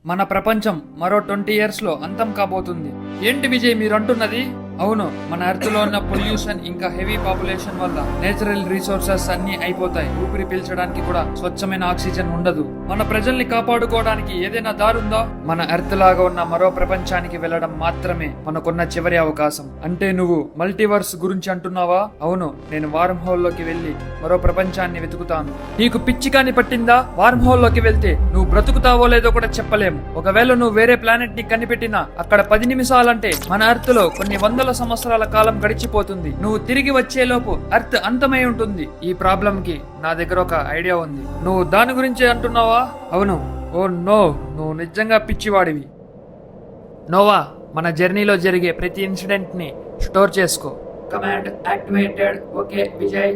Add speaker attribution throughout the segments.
Speaker 1: మన ప్రపంచం మరో 20 years లో అంతం కాబోతుంది. ఏంటి విజయ్ మీరు అంటున్నది? అవును, మన ఎర్త్ లో ఉన్న పొల్యూషన్ ఇంకా హెవీ పాపులేషన్ వల్ల నేచురల్ రిసోర్సెస్ అన్ని అయిపోతాయి. ఊపిరి పీల్చడానికి కూడా స్వచ్ఛమైన ఆక్సిజన్ ఉండదు. మన ప్రజల్ని కాపాడుకోవడానికి ఏదైనా దారుందా? మన ఎర్త్ లాగా ఉన్న మరో ప్రపంచానికి వెళ్ళడం మాత్రమే మనకున్న చివరి అవకాశం. అంటే నువ్వు మల్టీవర్స్ గురించి అంటున్నావా? అవును, నేను వార్మ్ హోల్ లోకి వెళ్లి మరో ప్రపంచాన్ని వెతుకుతాను. నీకు పిచ్చి కాని పట్టిందా? వార్మ్ హోల్ లోకి వెళ్తే నువ్వు బ్రతుకుతావో లేదో కూడా చెప్పలేము. ఒకవేళ నువ్వు వేరే ప్లానెట్ ని కనిపెట్టినా అక్కడ 10 నిమిషాలంటే మన ఎర్త్ లో కొన్ని వందల సంవత్సరాల కాలం గడిచిపోతుంది. నువ్వు తిరిగి వచ్చేలోపు ఎర్త్ అంతమై ఉంటుంది. ఈ ప్రాబ్లం కి నా దగ్గర ఒక ఐడియా ఉంది. నువ్వు దాని గురించి అంటున్నావా? అవును. ఓ నో, నువ్వు నిజంగా పిచ్చివాడివి. నోవా, మన జర్నీలో జరిగే ప్రతి ఇన్సిడెంట్ ని స్టోర్ చేసుకో. Command activated. Okay Vijay.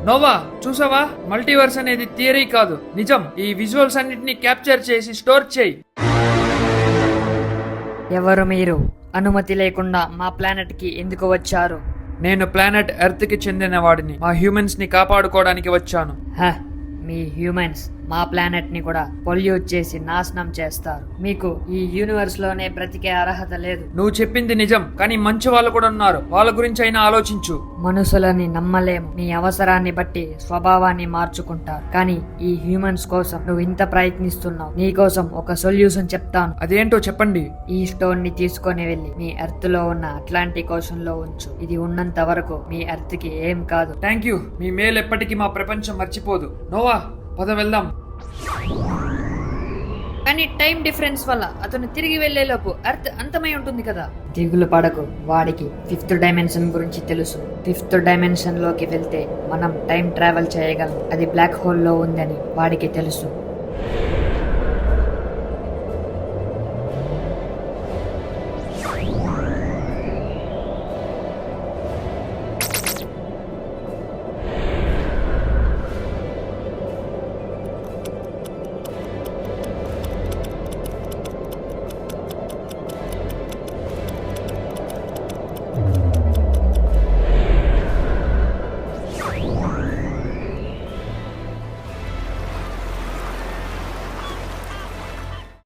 Speaker 1: Nova, చూసావా? మల్టీవర్స్ అనేది థియరీ కాదు, నిజం. ఈ విజువల్స్ అన్నిటిని క్యాప్చర్ చేసి స్టోర్ చేయి.
Speaker 2: ఎవరు మీరు? అనుమతి లేకుండా మా ప్లానెట్ కి ఎందుకు వచ్చారు?
Speaker 1: నేను ప్లానెట్ ఎర్త్ కి చెందిన వాడిని. మా హ్యూమన్స్ ని కాపాడుకోవడానికి వచ్చాను.
Speaker 2: మీ హ్యూమన్స్ మా ప్లానెట్ ని కూడా పొల్యూట్ చేసి నాశనం చేస్తారు. మీకు ఈ యూనివర్స్ లోనే బ్రతికే అర్హత లేదు.
Speaker 1: నువ్వు చెప్పింది నిజం, కానీ మంచి వాళ్ళు కూడా ఉన్నారు. వాళ్ళ గురించి అయినా ఆలోచించు.
Speaker 2: మనుషులని నమ్మలేము. మీ అవసరాన్ని బట్టి స్వభావాన్ని మార్చుకుంటారు. కానీ ఈ హ్యూమన్స్ కోసం నువ్వు ఇంత ప్రయత్నిస్తున్నావు. నీ కోసం ఒక సొల్యూషన్ చెప్తాను.
Speaker 1: అదేంటో చెప్పండి.
Speaker 2: ఈ స్టోన్ ని తీసుకొని వెళ్ళి మీ ఎర్త్ లో ఉన్న అట్లాంటిక్ ఓషన్ లో ఉంచు. ఇది ఉన్నంత వరకు మీ ఎర్త్ కి ఏం కాదు.
Speaker 1: Thank you. మీ మేలు ఎప్పటికీ మా ప్రపంచం మర్చిపోదు. నోవా, పద వెళ్దాం.
Speaker 2: కానీ టైం డిఫరెన్స్ వల్ల అతను తిరిగి వెళ్లేలోపు ఎర్త్ అంతమై ఉంటుంది కదా. దిగులు పడకు, వాడికి 5th డైమెన్షన్ గురించి తెలుసు. 5th డైమెన్షన్ లోకి వెళ్తే మనం టైం ట్రావెల్ చేయగలం. అది బ్లాక్ హోల్ లో ఉందని వాడికి తెలుసు.